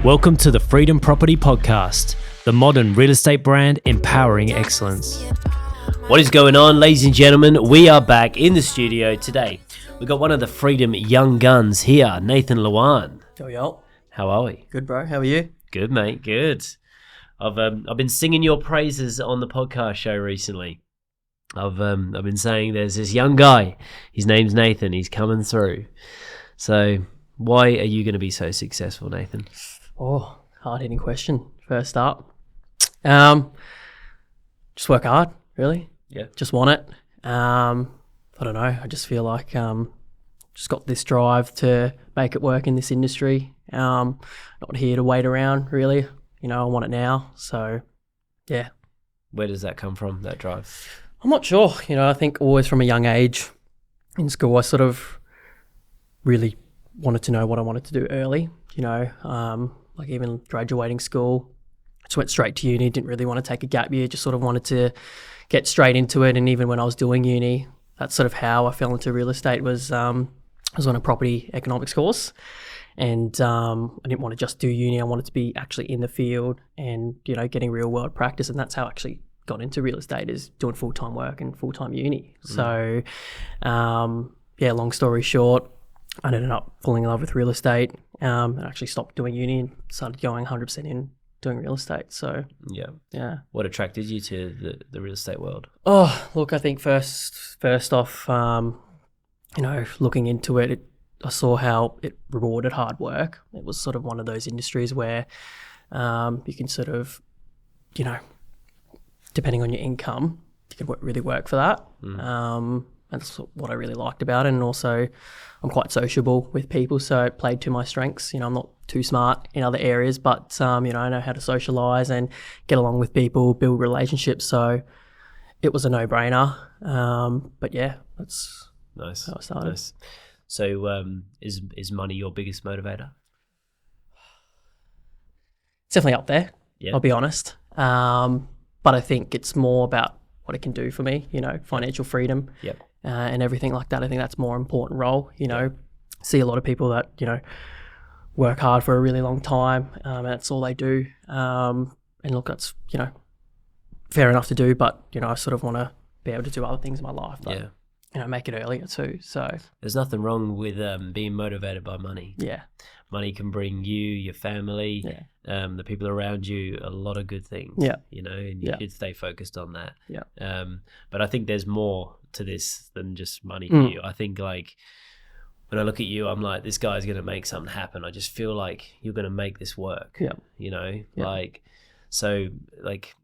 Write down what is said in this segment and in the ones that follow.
Welcome to the Freedom Property Podcast, the modern real estate brand empowering excellence. What is going on, ladies and gentlemen? We are back in the studio today. We've got one of the Freedom young guns here, Nathan Luan. Yo. How are we? Good, bro. How are you? Good, mate. Good. I've been singing your praises on the podcast show recently. I've been saying there's this young guy. His name's Nathan. He's coming through. So why are you going to be so successful, Nathan? Oh, hard-hitting question. First up, just work hard, really. Yeah. Just want it. I don't know. I just feel like just got this drive to make it work in this industry. Not here to wait around, really. You know, I want it now. So, yeah. Where does that come from, that drive? I'm not sure. You know, I think always from a young age in school, I sort of really wanted to know what I wanted to do early. You know, like even graduating school, just went straight to uni, didn't really want to take a gap year, just sort of wanted to get straight into it. And even when I was doing uni, that's sort of how I fell into real estate was I was on a property economics course. And I didn't want to just do uni. I wanted to be actually in the field and, you know, getting real world practice. And that's how I actually got into real estate, is doing full-time work and full-time uni. So, yeah, long story short, I ended up falling in love with real estate. And actually stopped doing uni and started going 100% in doing real estate. So, yeah. What attracted you to the real estate world? Oh, look, I think first off, you know, looking into it, I saw how it rewarded hard work. It was sort of one of those industries where you can sort of, you know, depending on your income, you can really work for that. That's what I really liked about it. And also, I'm quite sociable with people, so it played to my strengths. You know, I'm not too smart in other areas, but, you know, I know how to socialise and get along with people, build relationships. So it was a no-brainer. But, yeah, that's nice. How I started. Nice. So is money your biggest motivator? It's definitely up there, yeah. I'll be honest. But I think it's more about what it can do for me, you know, financial freedom. Yep. And everything like that. I think that's a more important role. You know, see a lot of people that, you know, work hard for a really long time and that's all they do. And look, that's, you know, fair enough to do, but, you know, I sort of want to be able to do other things in my life. But, you know, make it earlier too. So there's nothing wrong with being motivated by money. Yeah. Money can bring you, your family, the people around you, a lot of good things. Yeah. You know, and you should stay focused on that. Yeah. But I think there's more to this than just money for you. I think, like, when I look at you, I'm like, this guy's going to make something happen. I just feel like you're going to make this work. Yeah. You know, like, so, like,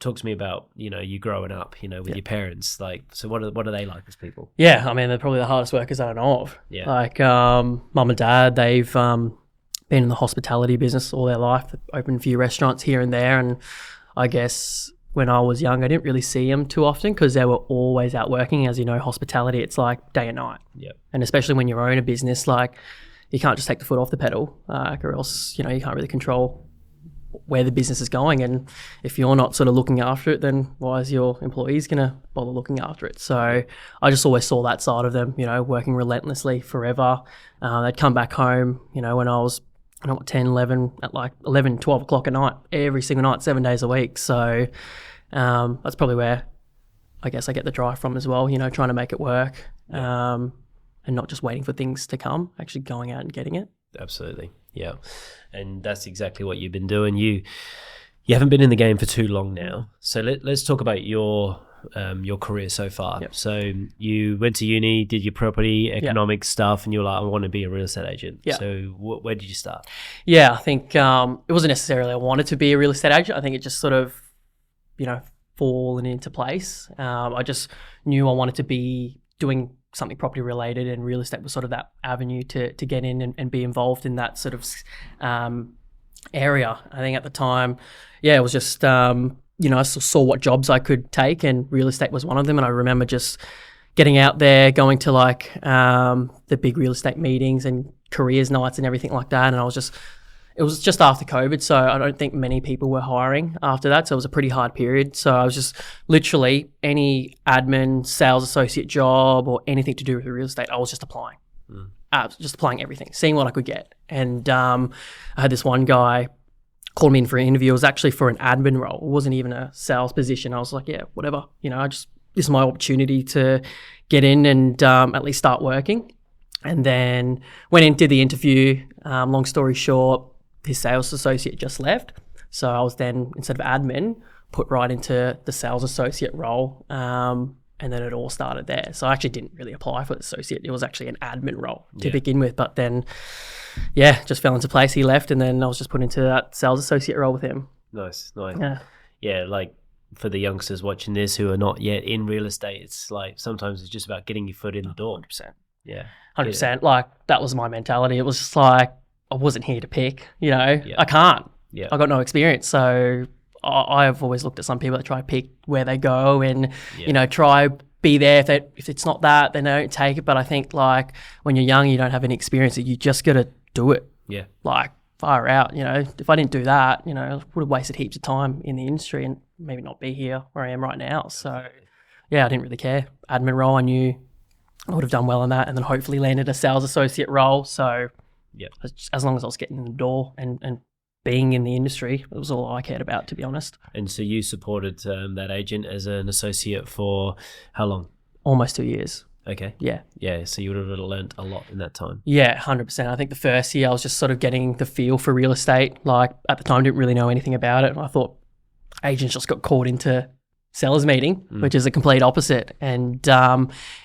talk to me about, you know, you growing up, you know, with your parents. Like, so what are they like as people? Yeah, I mean, they're probably the hardest workers I know of. Yeah. Like, mum and dad, they've been in the hospitality business all their life. They've opened a few restaurants here and there. And I guess when I was young, I didn't really see them too often because they were always out working. As you know, hospitality, it's like day and night. Yeah. And especially when you own a business, like, you can't just take the foot off the pedal, or else, you know, you can't really control where the business is going. And if you're not sort of looking after it, then why is your employees going to bother looking after it? So I just always saw that side of them, you know, working relentlessly forever. They'd come back home, you know, when I was 10, 11, at like 11, 12 o'clock at night, every single night, 7 days a week. So that's probably where I guess I get the drive from as well, you know, trying to make it work and not just waiting for things to come, actually going out and getting it. Absolutely. Yeah. And that's exactly what you've been doing. You haven't been in the game for too long now. So let's talk about your career so far. Yep. So you went to uni, did your property economics stuff, and you were like, I want to be a real estate agent. Yeah. So where did you start? Yeah, I think it wasn't necessarily I wanted to be a real estate agent. I think it just sort of, you know, fallen into place. I just knew I wanted to be doing something property related, and real estate was sort of that avenue to get in and be involved in that sort of area. I think at the time, it was just, you know, I saw what jobs I could take, and real estate was one of them. And I remember just getting out there, going to like the big real estate meetings and careers nights and everything like that. And it was just after COVID, so I don't think many people were hiring after that. So it was a pretty hard period. So I was just literally any admin, sales associate job or anything to do with real estate, I was just applying. just applying everything, seeing what I could get. And I had this one guy called me in for an interview. It was actually for an admin role. It wasn't even a sales position. I was like, yeah, whatever. This is my opportunity to get in and at least start working. And then went in, did the interview. Long story short, his sales associate just left. So I was then, instead of admin, put right into the sales associate role. And then it all started there. So I actually didn't really apply for the associate. It was actually an admin role to begin with. But then, just fell into place. He left, and then I was just put into that sales associate role with him. Nice. Yeah, like for the youngsters watching this who are not yet in real estate, it's like sometimes it's just about getting your foot in the door. 100%. Yeah. 100%. Like, that was my mentality. It was just like, I wasn't here to pick, I can't. Yeah. I got no experience. So I've always looked at some people that try to pick where they go and, try be there. If it's not that, then they don't take it. But I think, like, when you're young, you don't have any experience. You just got to do it. Yeah. Like, far out, If I didn't do that, I would have wasted heaps of time in the industry and maybe not be here where I am right now. So, yeah, I didn't really care. Admin role, I knew I would have done well in that, and then hopefully landed a sales associate role. So, as long as I was getting in the door and being in the industry, it was all I cared about, to be honest. And so you supported that agent as an associate for how long? Almost 2 years. Okay. Yeah. Yeah, so you would have learned a lot in that time. Yeah, 100%. I think the first year I was just sort of getting the feel for real estate. Like, at the time, didn't really know anything about it. And I thought agents just got caught into sellers meeting, which is a complete opposite. And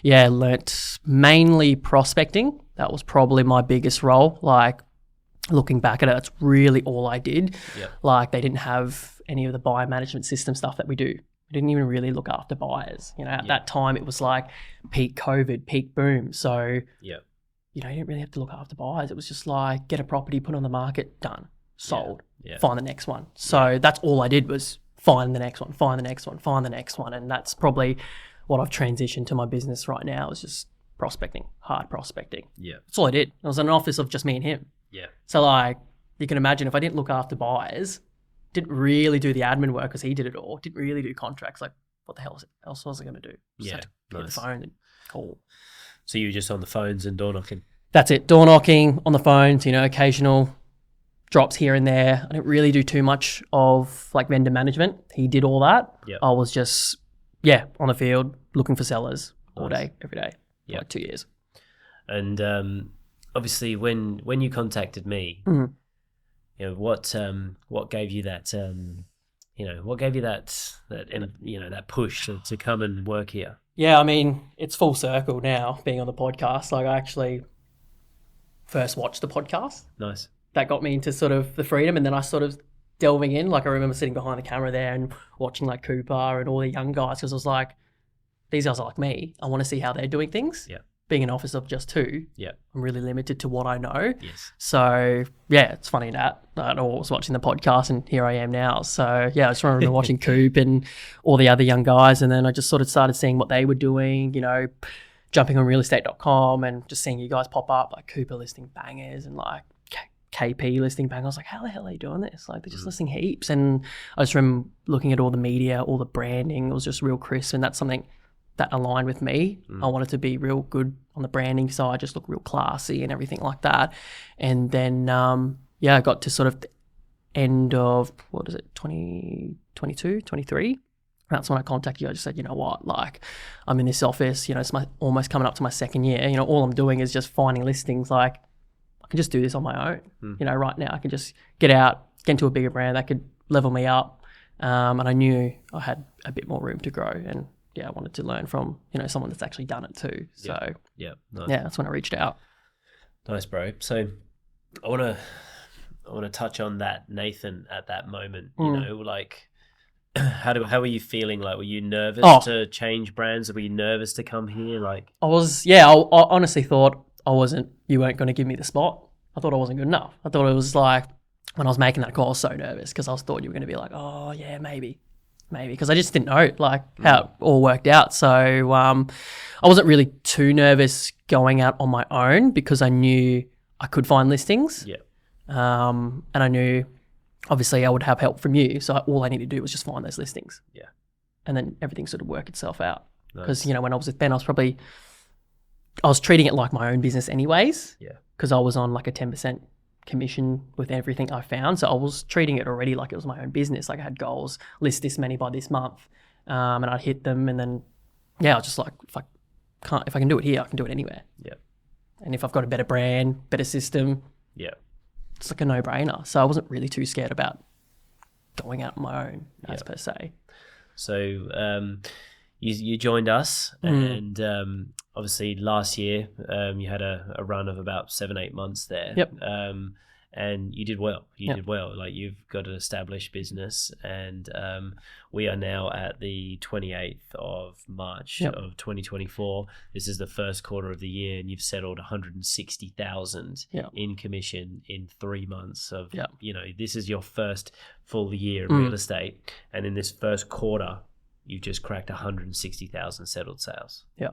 learnt mainly prospecting. That was probably my biggest role. Like, looking back at it, that's really all I did. Yep. Like, they didn't have any of the buyer management system stuff that we do. We didn't even really look after buyers. At that time, it was like peak COVID, peak boom. So, you didn't really have to look after buyers. It was just like, get a property, put on the market, done, sold, find the next one. So that's all I did was find the next one, find the next one, find the next one. And that's probably what I've transitioned to my business right now, is just prospecting, hard prospecting. Yeah. That's all I did. It was an office of just me and him. Yeah. So, like, you can imagine if I didn't look after buyers, didn't really do the admin work because he did it all, didn't really do contracts, like, what the hell else was I going to do? Just had to pick the phone and call. So you were just on the phones and door knocking? That's it. Door knocking, on the phones, occasional drops here and there. I didn't really do too much of, like, vendor management. He did all that. Yep. I was just, on the field looking for sellers all day, every day, for like 2 years. And obviously when you contacted me, what gave you that that push to come and work here? Yeah, I mean, it's full circle now being on the podcast. Like, I actually first watched the podcast. Nice. That got me into sort of the freedom, and then I sort of delving in. Like, I remember sitting behind the camera there and watching like Cooper and all the young guys, because I was like, these guys are like me. I want to see how they're doing things. Yeah. Being an office of just two, I'm really limited to what I know. Yes. So, it's funny that I was watching the podcast and here I am now. So, I just remember watching Coop and all the other young guys, and then I just sort of started seeing what they were doing, jumping on realestate.com and just seeing you guys pop up, like Cooper listing bangers and like KP listing bangers. I was like, how the hell are they doing this? Like, they're just listing heaps. And I just remember looking at all the media, all the branding. It was just real crisp, and that's something that aligned with me. I wanted to be real good on the branding side, just look real classy and everything like that. And then, I got to sort of the end of, 2022, 23. That's when I contacted you. I just said, you know what, like, I'm in this office, it's almost coming up to my second year. All I'm doing is just finding listings. Like, I can just do this on my own. Right now I can just get out, get into a bigger brand that could level me up. And I knew I had a bit more room to grow, and I wanted to learn from, someone that's actually done it too. So nice. That's when I reached out. Nice, bro. So I want to touch on that, Nathan, at that moment. Like, how were you feeling? Like, were you nervous to change brands? Were you nervous to come here? Like, I was. I honestly thought you weren't going to give me the spot. I thought I wasn't good enough. I thought it was like, when I was making that call, I was so nervous because I thought you were going to be like, oh yeah, maybe, because I just didn't know like how it all worked out. So I wasn't really too nervous going out on my own because I knew I could find listings. Yeah. And I knew obviously I would have help from you. So all I needed to do was just find those listings. Yeah. And then everything sort of worked itself out. Because, when I was with Ben, I was probably I was treating it like my own business anyways. Yeah. Because I was on like a 10% commission with everything I found. So I was treating it already like it was my own business. Like I had goals, list this many by this month, and I'd hit them. And then, I was just like, if I can do it here, I can do it anywhere. Yeah. And if I've got a better brand, better system, it's like a no-brainer. So I wasn't really too scared about going out on my own as per se. So you joined us, and obviously last year you had a run of about 7-8 months there. Yep. And you did well. You did well. Like, you've got an established business, and we are now at the 28th of March of 2024. This is the first quarter of the year, and you've settled 160,000 in commission in 3 months of, this is your first full year in real estate. And in this first quarter, you've just cracked 160,000 settled sales. Yeah.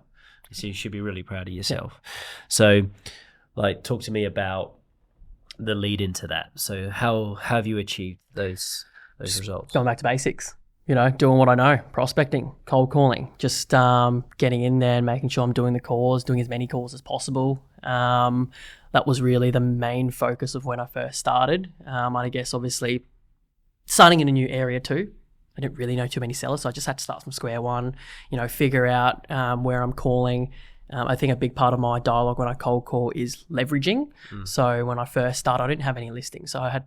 So you should be really proud of yourself. So, like, talk to me about the lead into that. So how have you achieved those results? Going back to basics, doing what I know, prospecting, cold calling, just getting in there and making sure I'm doing the calls, doing as many calls as possible. That was really the main focus of when I first started. I guess obviously starting in a new area too, I didn't really know too many sellers, so I just had to start from square one, figure out where I'm calling. I think a big part of my dialogue when I cold call is leveraging. So when I first started, I didn't have any listings, so I had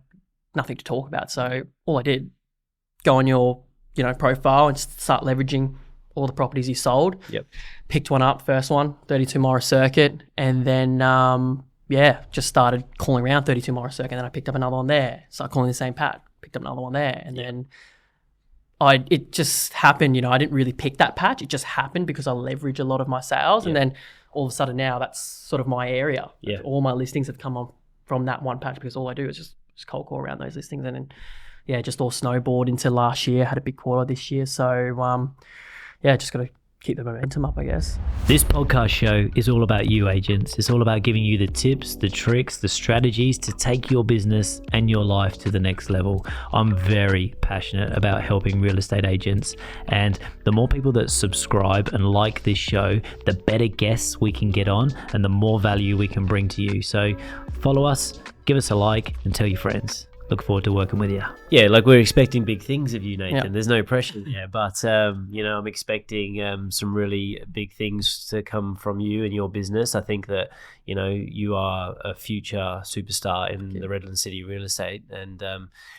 nothing to talk about. So all I did, go on your profile and start leveraging all the properties you sold. Yep. Picked one up, first one, 32 Morris Circuit, and then just started calling around 32 Morris Circuit. And then I picked up another one there, started calling the same patch, picked up another one there, and then it just happened, I didn't really pick that patch. It just happened because I leverage a lot of my sales. And then all of a sudden now that's sort of my area. Yeah. All my listings have come on from that one patch because all I do is just cold call around those listings. And then, just all snowboard into last year, had a big quarter this year. So, just got to keep the momentum up, I guess. This podcast show is all about you, agents. It's all about giving you the tips, the tricks, the strategies to take your business and your life to the next level. I'm very passionate about helping real estate agents, and the more people that subscribe and like this show, the better guests we can get on and the more value we can bring to you. So follow us, give us a like, and tell your friends. Look forward to working with you. Yeah, like, we're expecting big things of you, Nathan. Yeah. There's no pressure there, but I'm expecting some really big things to come from you and your business. I think that you are a future superstar in the Redland City real estate, and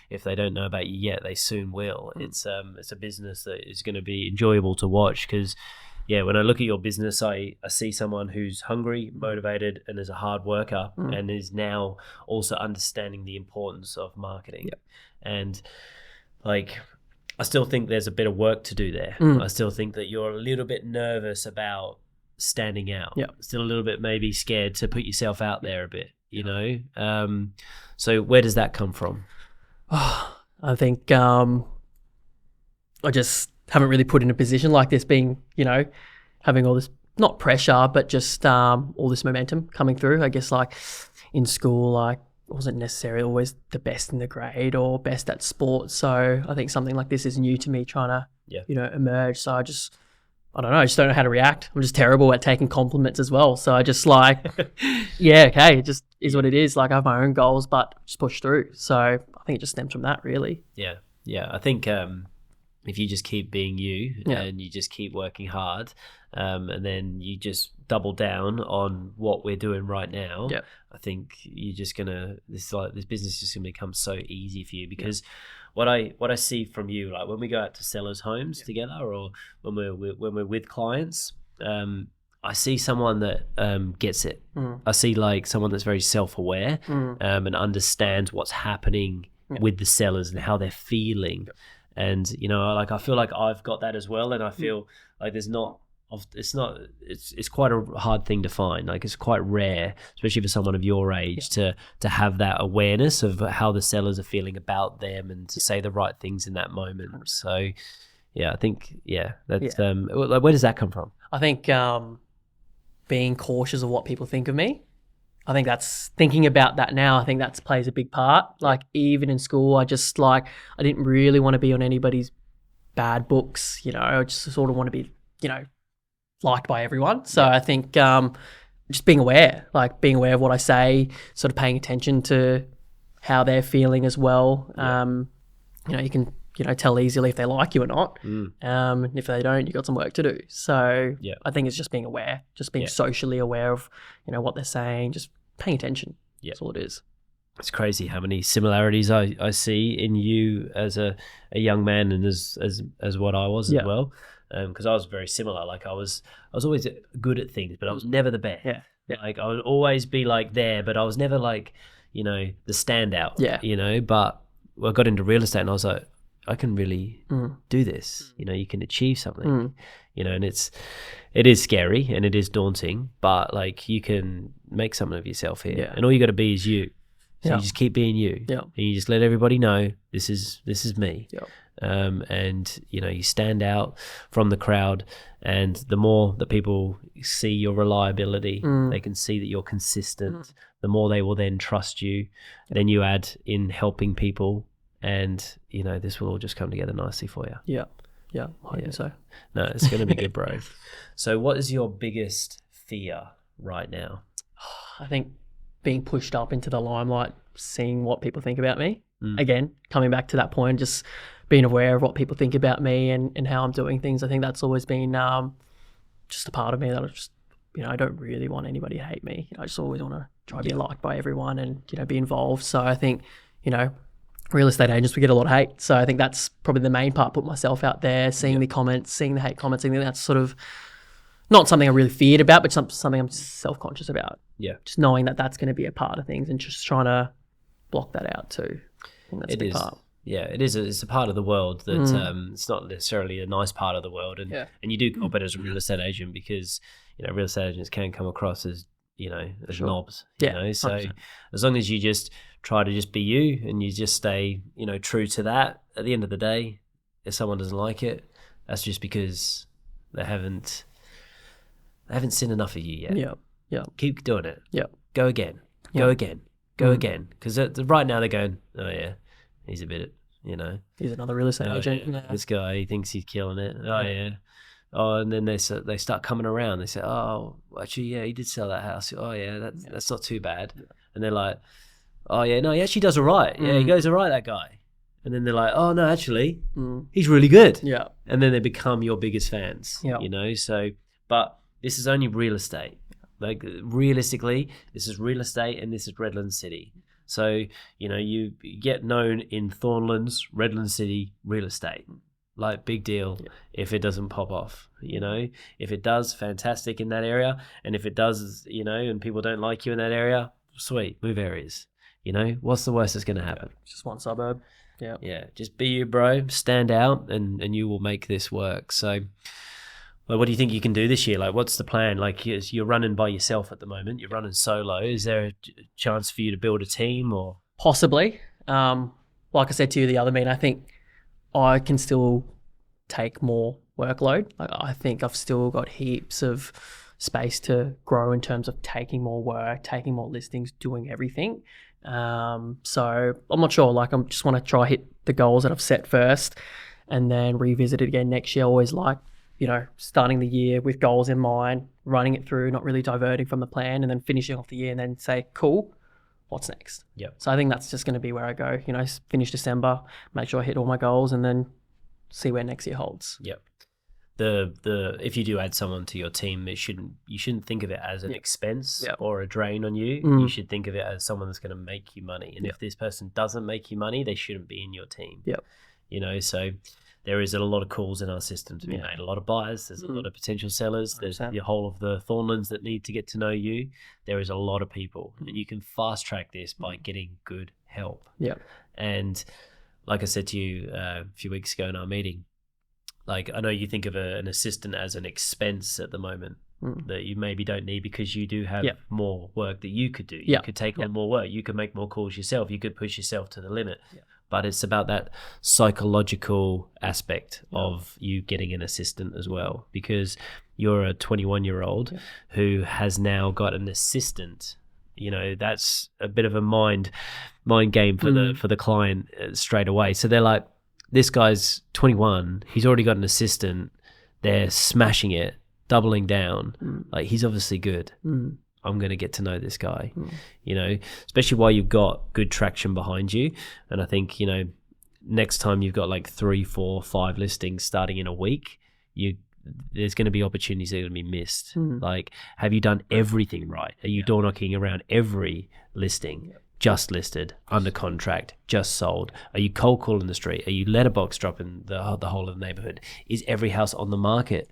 if they don't know about you yet, they soon will. It's a business that is going to be enjoyable to watch because, when I look at your business, I see someone who's hungry, motivated, and is a hard worker, and is now also understanding the importance of marketing. Yep. And, like, I still think there's a bit of work to do there. I still think that you're a little bit nervous about standing out. Yep. Still a little bit maybe scared to put yourself out there a bit, So where does that come from? I think I just haven't really put in a position like this, being, having all this, not pressure, but just all this momentum coming through. I guess, like, in school, like, I wasn't necessarily always the best in the grade or best at sport. So I think something like this is new to me, trying to, emerge. So I just don't know how to react. I'm just terrible at taking compliments as well. So I just okay, it just is what it is. Like, I have my own goals, but just push through. So I think it just stems from that, really. Yeah. Yeah. I think, if you just keep being you and you just keep working hard, and then you just double down on what we're doing right now, I think you're just gonna this business is just gonna become so easy for you because what I see from you, like, when we go out to sellers' homes together or when we're with clients, I see someone that gets it. I see, like, someone that's very self-aware and understands what's happening with the sellers and how they're feeling. And, I feel like I've got that as well. And I feel like it's quite a hard thing to find. Like, it's quite rare, especially for someone of your age, to have that awareness of how the sellers are feeling about them and to say the right things in that moment. So, I think, that's, where does that come from? I think being cautious of what people think of me. I think that's, thinking about that now, I think that plays a big part. Like, even in school, I didn't really want to be on anybody's bad books, I just sort of want to be, liked by everyone. So I think just being aware of what I say, sort of paying attention to how they're feeling as well. You can, tell easily if they like you or not. And if they don't, you got some work to do. So I think it's just being aware, just being socially aware of, what they're saying, just paying attention. That's all it is. It's crazy how many similarities I see in you as a young man and as what I was as well. Because I was very similar. Like I was always good at things, but I was never the best. Like I would always be like there, but I was never like, the standout. But I got into real estate and I was like, I can really do this. You can achieve something. And it is scary and it is daunting, but like you can make something of yourself here. And all you got to be is you. So you just keep being you, and you just let everybody know this is me. And you stand out from the crowd, and the more that people see your reliability, they can see that you're consistent. The more they will then trust you. Then you add in helping people, and this will all just come together nicely for you. I hope so. No, it's going to be good, bro. So, what is your biggest fear right now? I think being pushed up into the limelight, seeing what people think about me. Again, coming back to that point, just being aware of what people think about me and how I'm doing things. I think that's always been just a part of me that I just, I don't really want anybody to hate me. I just always want to try to be liked by everyone and, be involved. So I think, real estate agents, we get a lot of hate. So I think that's probably the main part, put myself out there, seeing the comments, seeing the hate comments. I think that's sort of not something I really feared about, but something I'm self-conscious about. Just knowing that that's going to be a part of things and just trying to block that out too. I think that's a big part. Yeah, it is. It's a part of the world that it's not necessarily a nice part of the world, and you do cop it as a real estate agent because real estate agents can come across as as knobs. So 100%. As long as you just try to just be you and you just stay true to that. At the end of the day, if someone doesn't like it, that's just because they haven't seen enough of you yet. Keep doing it. Go again. Go again. Go again. Because right now they're going, oh yeah, he's a bit, he's another real estate agent. This guy, he thinks he's killing it. Oh yeah. Oh, and then they start coming around. They say, oh, actually, yeah, he did sell that house. Oh yeah, that's not too bad. And they're like, oh yeah, no, he actually does all right. Yeah, he goes all right, that guy. And then they're like, oh no, actually, he's really good. And then they become your biggest fans. So, but this is only real estate. Like realistically, this is real estate and this is Redland City. So, you get known in Thornlands, Redland City, real estate. Like big deal if it doesn't pop off, If it does, fantastic in that area. And if it does, and people don't like you in that area, sweet, move areas. What's the worst that's going to happen? Just one suburb. Just be you, bro. Stand out and you will make this work. So, well, what do you think you can do this year? Like, what's the plan? Like, you're running by yourself at the moment. You're running solo. Is there a chance for you to build a team or? Possibly. Like I said to you the other meeting, I think I can still take more workload. Like, I think I've still got heaps of space to grow in terms of taking more work, taking more listings, doing everything. So I'm not sure. Like, I just want to try hit the goals that I've set first and then revisit it again next year. Always like, starting the year with goals in mind, running it through, not really diverting from the plan, and then finishing off the year and then say, cool, what's next? So I think that's just going to be where I go, finish December, make sure I hit all my goals and then see where next year holds. The if you do add someone to your team, you shouldn't think of it as an expense or a drain on you. You should think of it as someone that's going to make you money. And if this person doesn't make you money, they shouldn't be in your team. So there is a lot of calls in our system to be made, a lot of buyers, there's a lot of potential sellers, there's the whole of the Thornlands that need to get to know you. There is a lot of people, and you can fast track this by getting good help. And like I said to you a few weeks ago in our meeting, like I know you think of an assistant as an expense at the moment that you maybe don't need because you do have more work that you could do. You could take on more work. You could make more calls yourself. You could push yourself to the limit. But it's about that psychological aspect of you getting an assistant as well, because you're a 21-year-old who has now got an assistant. That's a bit of a mind game for the client straight away. So they're like, this guy's 21, he's already got an assistant, they're smashing it, doubling down. Like, he's obviously good. I'm going to get to know this guy, especially while you've got good traction behind you. And I think, next time you've got like 3, 4, 5 listings starting in a week, there's going to be opportunities that are going to be missed. Like, have you done everything right? Are you door knocking around every listing? Just listed, under contract, just sold? Are you cold calling the street? Are you letterbox dropping the whole of the neighborhood? Is every house on the market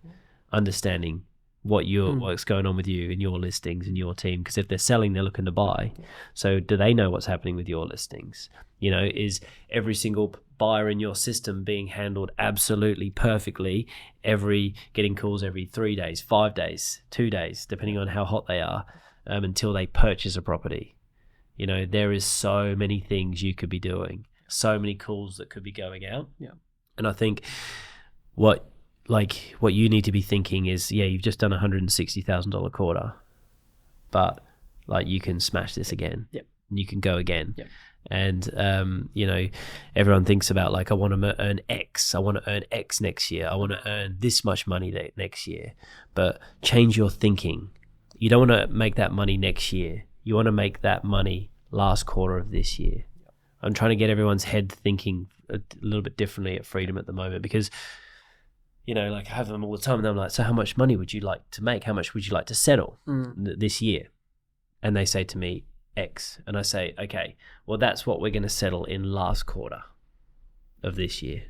understanding what's going on with you and your listings and your team? Because if they're selling, they're looking to buy. So do they know what's happening with your listings? Is every single buyer in your system being handled absolutely perfectly, getting calls every 3 days, 5 days, 2 days, depending on how hot they are, until they purchase a property? There is so many things you could be doing, so many calls that could be going out. And I think what you need to be thinking is, you've just done $160,000 quarter, but like, you can smash this again. And you can go again. And everyone thinks about like, I want to earn X. I want to earn X next year. I want to earn this much money next year. But change your thinking. You don't want to make that money next year. You want to make that money last quarter of this year. I'm trying to get everyone's head thinking a little bit differently at Freedom at the moment, because like, I have them all the time, and I'm like, so how much money would you like to make? How much would you like to settle this year? And they say to me, X. And I say, okay, well, that's what we're going to settle in last quarter of this year.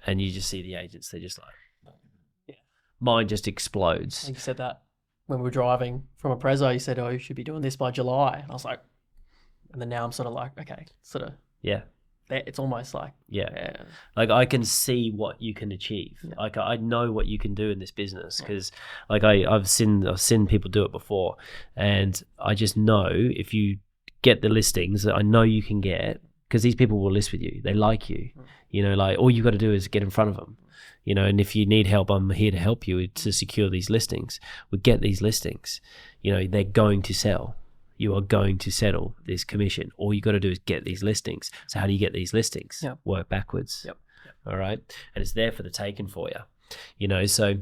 And you just see the agents, they're just like, mine just explodes. You said that when we were driving from a Prezzo, you said, you should be doing this by July. And I was like, and then now I'm sort of like, okay, sort of. Yeah. It's almost like, like, I can see what you can achieve. Like, I know what you can do in this business, because like, I've seen people do it before, and I just know if you get the listings that I know you can get, because these people will list with you, they like you, like, all you got to do is get in front of them, and if you need help, I'm here to help you to secure these listings. We get these listings, they're going to sell. You are going to settle this commission. All you got to do is get these listings. So how do you get these listings? Work backwards. All right. And it's there for the taking for you. So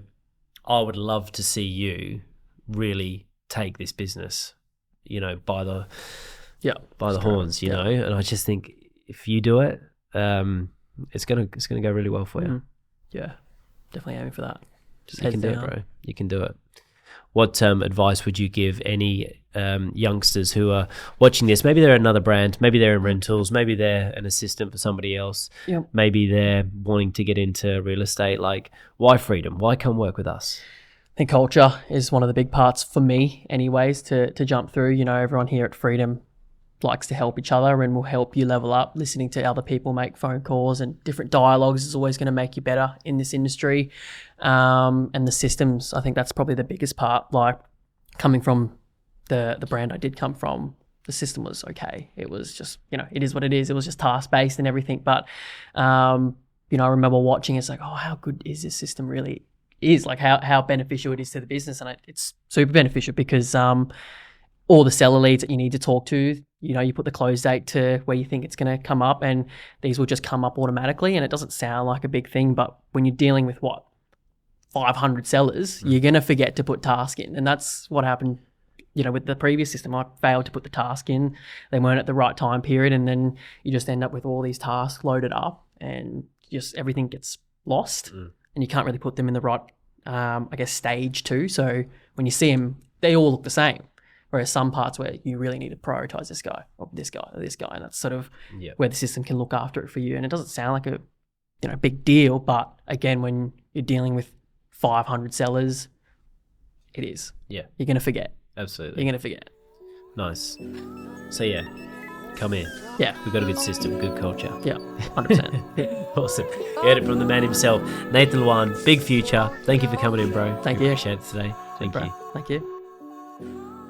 I would love to see you really take this business, by the horns, and I just think if you do it, it's gonna go really well for you. Yeah, definitely aiming for that. Just you can do it, bro. You can do it. What advice would you give any youngsters who are watching this? Maybe they're another brand, maybe they're in rentals, maybe they're an assistant for somebody else, maybe they're wanting to get into real estate. Like, why Freedom? Why come work with us? I think culture is one of the big parts for me anyways to jump through. Everyone here at Freedom likes to help each other and will help you level up. Listening to other people make phone calls and different dialogues is always going to make you better in this industry. And the systems, I think that's probably the biggest part. Like, coming from the brand I did come from, the system was okay. It was just, it is what it is. It was just task-based and everything. But, I remember watching, it's like, oh, how good is this system really is? Like, how beneficial it is to the business. And it's super beneficial because all the seller leads that you need to talk to, you put the close date to where you think it's going to come up, and these will just come up automatically. And it doesn't sound like a big thing, but when you're dealing with 500 sellers, you're going to forget to put task in. And that's what happened, with the previous system. I failed to put the task in. They weren't at the right time period. And then you just end up with all these tasks loaded up, and just everything gets lost, and you can't really put them in the right, stage too. So when you see them, they all look the same. Whereas some parts where you really need to prioritize this guy or this guy or this guy, and that's sort of where the system can look after it for you. And it doesn't sound like a big deal, but again, when you're dealing with 500 sellers, it is. Yeah, you're gonna forget. Absolutely, you're gonna forget. Nice. So come here. Yeah, we've got a good system, good culture. Yeah, 100%. Awesome. You heard it from the man himself, Nathan Luan. Big future. Thank you for coming in, bro. Thank you. Appreciate it today. Thank you. Thank you.